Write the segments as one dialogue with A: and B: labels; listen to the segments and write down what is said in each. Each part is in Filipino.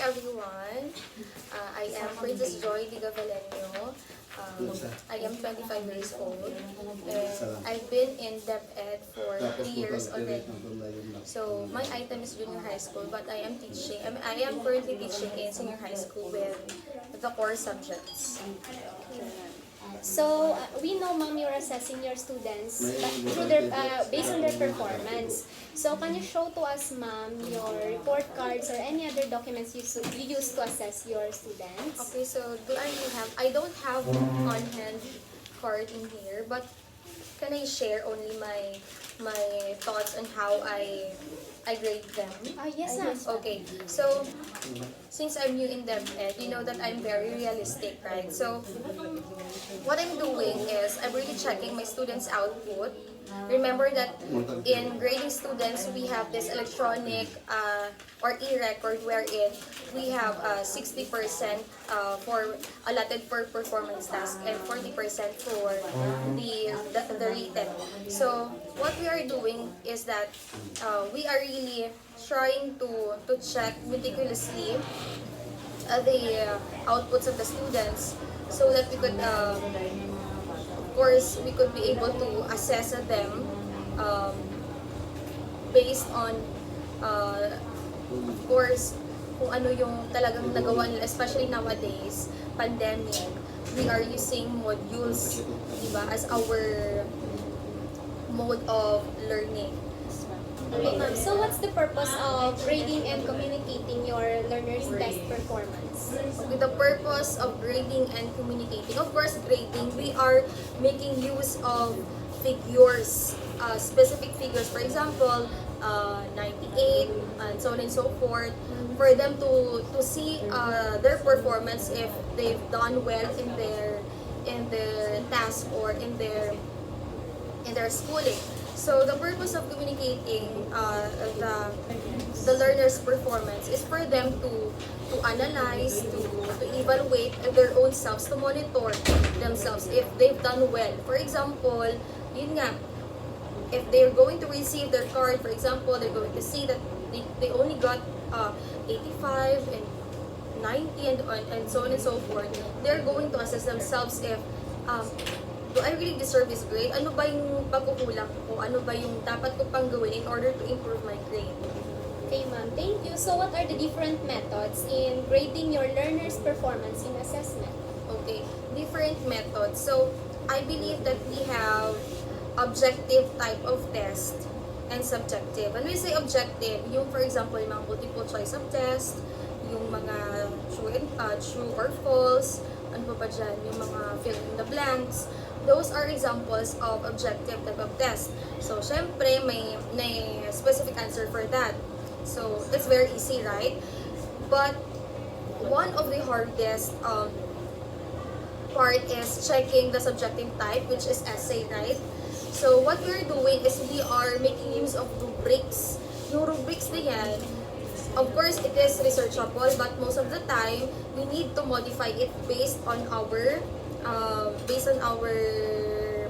A: everyone. I am Princess Joy Ligavelenio. I am 25 years old. And I've been in DepEd for 3 years already. So my item is junior high school, but I am teaching. I am currently teaching in senior high school with the core subjects.
B: So we know, ma'am, you're assessing your students through their based on their performance. So can you show to us, ma'am, your report cards or any other documents you use to assess your students?
A: Okay, so I don't have on hand card in here, but can I share only my thoughts on how I grade them?
B: Yes, ma'am.
A: Okay, so since I'm new in DepEd, you know that I'm very realistic, right? So what I'm doing is I'm really checking my students' output. Remember that in grading students, we have this electronic or e-record wherein we have 60% for allotted for performance task and 40% for the written. So what we are doing is that we are really trying to check meticulously the outputs of the students so that we could course, we could be able to assess them based on, of course, kung ano yung talagang nagawa nila, especially nowadays, pandemic, we are using modules, diba, as our mode of learning.
B: Okay, ma'am. So what's the purpose of grading and communicating your learners' test performance?
A: With the purpose of grading and communicating, of course, grading, we are making use of figures, specific figures. For example, 98, and so on and so forth, for them to see their performance if they've done well in their task or in their schooling. So the purpose of communicating the learner's performance is for them to analyze, to evaluate their own selves, to monitor themselves if they've done well. For example, yun nga, if they're going to receive their card, for example, they're going to see that they only got 85 and 90 and so on and so forth. They're going to assess themselves if do I really deserve this grade? Ano ba yung pagkukulang ko? Ano ba yung dapat ko pang gawin in order to improve my grade?
B: Okay, ma'am. Thank you. So what are the different methods in grading your learners' performance in assessment?
A: Okay, different methods. So, I believe that we have objective type of test and subjective. When we say objective, yung for example, yung mga multiple choice of test, yung mga true or false, ano pa ba dyan, yung mga fill in the blanks, those are examples of objective type of test. So, syempre, may specific answer for that. So, that's very easy, right? But, one of the hardest part is checking the subjective type, which is essay, right? So, what we're doing is we are making use of rubrics. Yung rubrics na yan, of course, it is researchable, but most of the time, we need to modify it based on our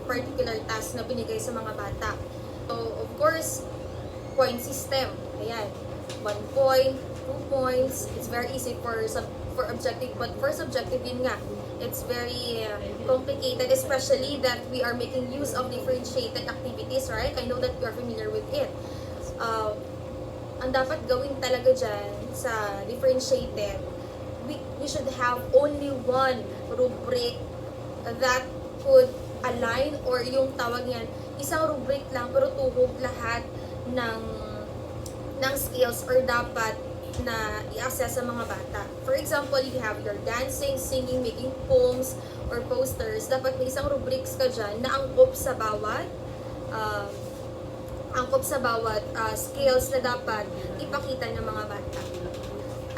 A: particular task na binigay sa mga bata. So, of course, point system. Ayan. 1 point, 2 points. It's very easy for objective, but for subjective, yun nga. It's very complicated, especially that we are making use of differentiated activities, right? I know that you're familiar with it. Ang dapat gawin talaga dyan sa differentiated, we should have only one rubric that could align, or yung tawag yan, isang rubric lang pero tuhog lahat ng skills or dapat na i-assess sa mga bata. For example, you have your dancing, singing, making poems, or posters. Dapat may isang rubrics ka dyan na angkop sa bawat skills na dapat ipakita ng mga bata.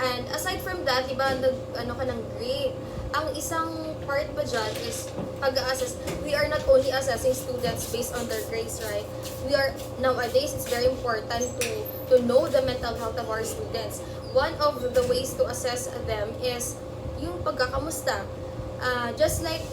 A: And aside from that, diba, ano ka ng grade. Ang isang part pa dyan is pag-assess. We are not only assessing students based on their grades, right? We are, nowadays, it's very important to know the mental health of our students. One of the ways to assess them is yung pagkakamusta. Just like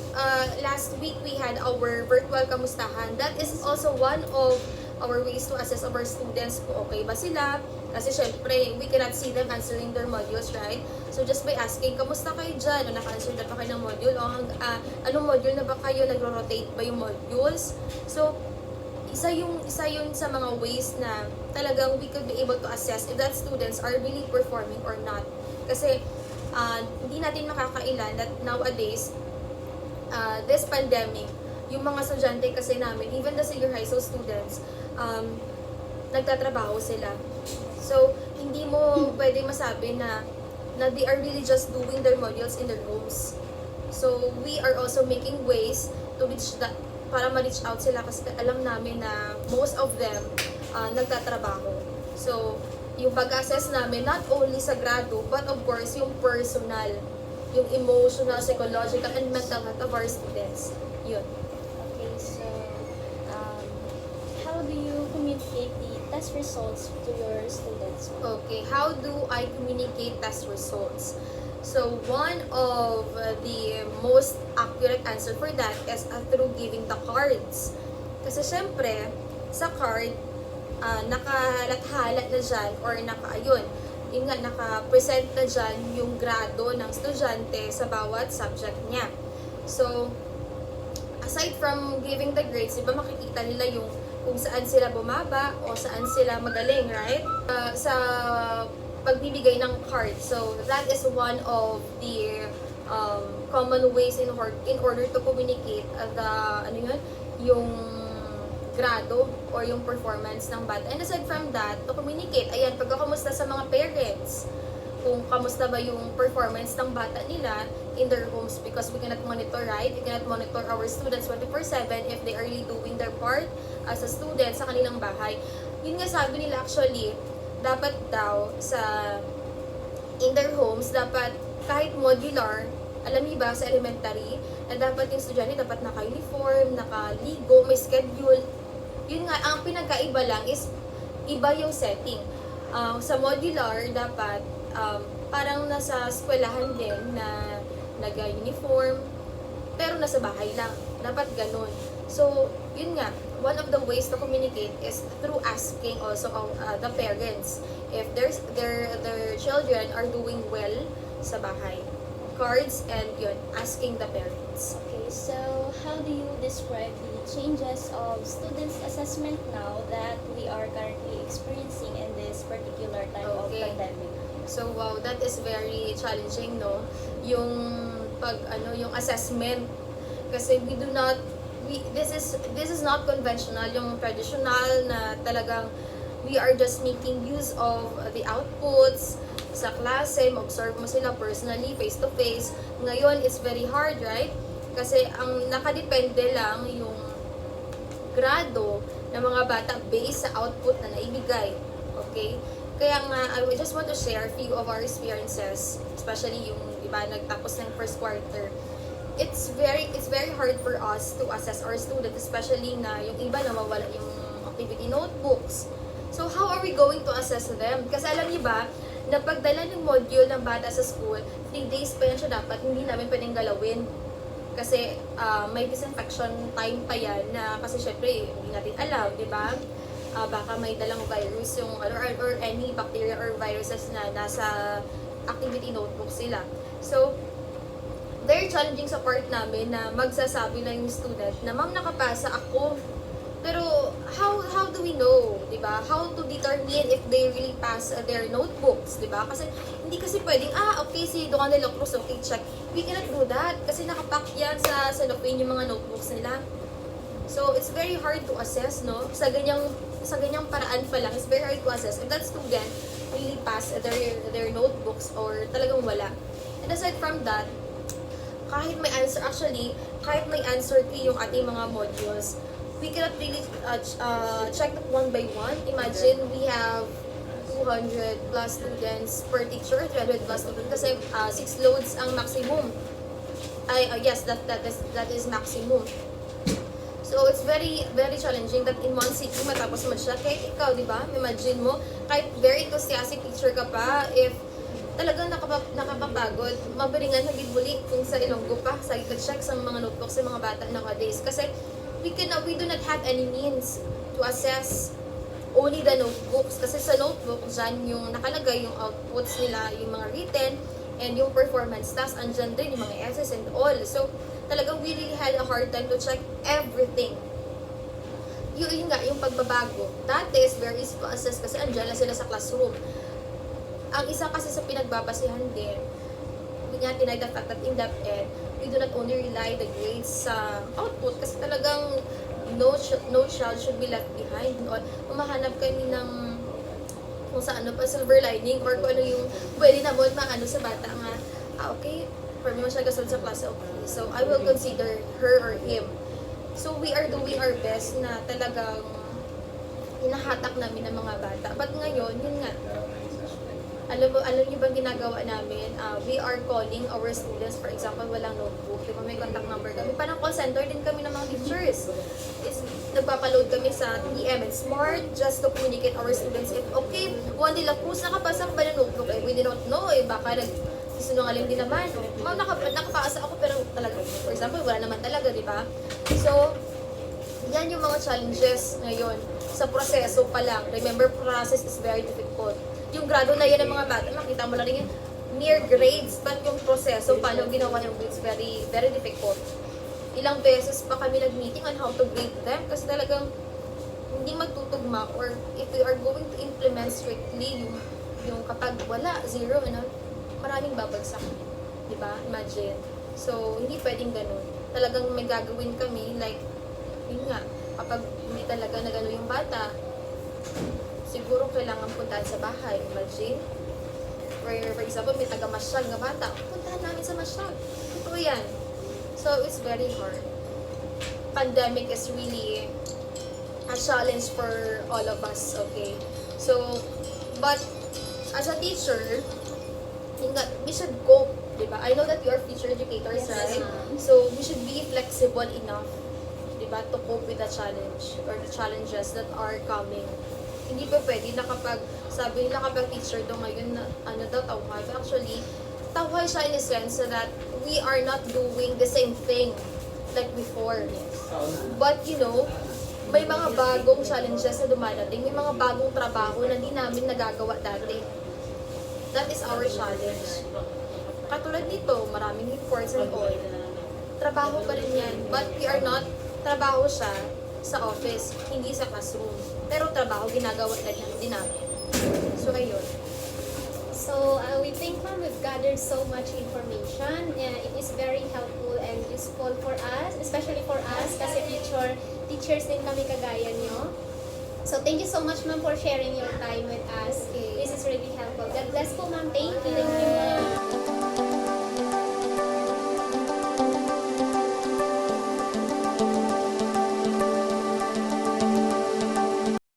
A: last week, we had our virtual kamustahan. That is also one of our ways to assess our students kung okay ba sila. Kasi syempre, we cannot see them answering their modules, right? So just by asking, kamusta kayo dyan? O naka-answer na ba kayo ng module? O anong module na ba kayo? Nagro-rotate ba yung modules? So, isa yun sa mga ways na talagang we could be able to assess if that students are really performing or not. Kasi hindi natin makakailan that nowadays, this pandemic, yung mga estudyante kasi namin, even the senior high school students, nagtatrabaho sila. So, hindi mo pwede masabi na they are really just doing their modules in their homes. So, we are also making ways to reach that, para ma-reach out sila kasi alam namin na most of them nagtatrabaho. So, yung pag-assess namin, not only sa grado, but of course, yung personal, yung emotional, psychological, and mental health of our students. Yun.
B: Okay, so how do you communicate the test results to your students?
A: Okay, how do I communicate test results? So, one of the most accurate answer for that is through giving the cards. Kasi syempre, sa card, nakalathalat na dyan or naka-present na dyan yung grado ng estudyante sa bawat subject niya. So, aside from giving the grades, diba makikita nila yung kung saan sila bumaba o saan sila magaling, right? Sa pagbibigay ng card. So, that is one of the common ways in order to communicate yung grado or yung performance ng bata. And aside from that, to communicate, ayan, pagkakamusta sa mga parents, kung kamusta ba yung performance ng bata nila in their homes, because we cannot monitor, right? We cannot monitor our students 24/7 if they are really doing their part as a student sa kanilang bahay. Yun nga sabi nila actually, dapat daw in their homes, dapat kahit modular, alam niyo ba sa elementary, na dapat yung estudyante dapat naka-uniform, nakaligo, may schedule. Yun nga, ang pinagkaiba lang is iba yung setting. Sa modular, dapat parang nasa eskwelahan din na nag-uniform, pero nasa bahay lang. Dapat ganun. So, yun nga, one of the ways to communicate is through asking also the parents if their children are doing well sa bahay. Cards and yun, asking the parents.
B: Okay, so how do you describe the changes of students' assessment now that we are currently experiencing in this particular time of
A: Okay.
B: pandemic?
A: So wow, that is very challenging, no? Yung yung assessment, kasi this is not conventional, yung traditional na talagang we are just making use of the outputs sa klase, mag-observe mo sila personally, face to face. Ngayon, it's very hard, right? Kasi ang nakadepende lang yung grado ng mga bata based sa output na naibigay. Okay? Kaya nga, I just want to share a few of our experiences, especially yung, diba, nagtapos ng first quarter. It's very hard for us to assess our students, especially na yung iba nawawala yung activity notebooks. So, how are we going to assess them? Kasi alam niyo ba, na pagdala ng module ng bata sa school, 3 days pa yan siya dapat, hindi namin pwedeng galawin. Kasi may disinfection time pa yan na, kasi syempre, hindi natin alam, di ba? Baka may dalang virus yung or any bacteria or viruses na nasa activity notebook sila. So, very challenging sa part namin na magsasabi na yung student na, ma'am, nakapasa ako. Pero, how do we know, di ba? How to determine if they really pass their notebooks, di ba? Kasi, hindi kasi pwedeng, okay, si Duan de la Cruz, okay, check. We cannot do that kasi nakapack yan sa cellophane yung mga notebooks nila. So, it's very hard to assess, no? Sa ganyang paraan pa lang, it's very hard to assess if that student really pass their notebooks or talagang wala. And aside from that, kahit may answer key yung ating mga modules, we cannot really check that one by one. Imagine we have 200 plus students per teacher, 300 plus students, kasi 6 loads ang maximum. Yes, that is maximum. So, it's very, very challenging that in one sitting matapos mo siya. Kahit ikaw, di ba? Imagine mo, kahit very enthusiastic teacher ka pa, if talagang nakapapagod, mabiringan na gibuli kung sa Ilonggo pa, sa check sa mga notebooks sa mga bata nowadays. Kasi, we do not have any means to assess only the notebooks. Kasi sa notebook, dyan yung nakalagay yung outputs nila, yung mga written, and yung performance task, andyan din yung mga essays and all. So, talagang we really had a hard time to check everything. Yun nga, yung pagbabago. Dati is very easy to assess kasi andyan lang sila sa classroom. Ang isa kasi sa pinagbabasihan din, yun nga, tinay the fact that in DepEd, we do not only rely the grades sa output kasi talagang no child should be left behind. Umahanap kami ng kung sa ano pa, silver lining or kung ano yung pwede na mo maano sa bata nga, okay, for me siya gasunod sa klase, okay. So, I will consider her or him. So, we are doing our best na talagang hinahatak namin ng mga bata. But ngayon, yun nga, alam niyo bang ginagawa namin? We are calling our students, for example, walang notebook, di ba may contact number kami. Parang call center din kami ng mga teachers. Nagpapaload kami sa TM and Smart just to communicate our students. If okay, Juan de la Cruz, nakapasa ba ng notebook? We do not know, baka sinungaling din naman. Nakapasa ako pero talaga, for example, wala naman talaga, di ba? So, yan yung mga challenges ngayon sa proseso pa lang. Remember, process is very difficult. Yung grado na yan ng mga bata, makita mo lang rin yung near grades, but yung proseso, paano ginawa yung grades, very, very difficult. Ilang beses pa kami nag-meeting on how to grade them kasi talagang hindi magtutugma or if we are going to implement strictly yung kapag wala, zero, maraming babagsak. Diba? Imagine. So, hindi pwedeng ganun. Talagang may gagawin kami, like, yun nga, kapag hindi talaga na gano'n yung bata, siguro kailangan puntahan sa bahay. Imagine. For example, may taga-masyal nga bata, puntahan namin sa masyal. Ito yan. So, it's very hard. Pandemic is really a challenge for all of us, okay? So, but as a teacher, we should cope, diba? I know that you are future educators,
B: Yes,
A: right?
B: ma'am.
A: So, we should be flexible enough, diba, to cope with the challenge or the challenges that are coming. Hindi pa pwede na kapag, sabi nila kapag teacher daw ngayon, tawhid. Actually, tawhid siya in a sense that we are not doing the same thing like before. But, may mga bagong challenges na dumadating, may mga bagong trabaho na hindi namin nagagawa dati. That is our challenge. Katulad nito, maraming reports and all. Trabaho pa rin yan. But we are not, trabaho siya sa office, hindi sa classroom. Pero trabaho, ginagawa din namin. So, ayun.
B: So, we think, ma'am, we've gathered so much information. It is very helpful and useful for us, especially for us, kasi teachers din kami kagaya nyo. So, thank you so much, ma'am, for sharing your time with us.
A: Okay.
B: This is really helpful. God bless po, ma'am. Thank you.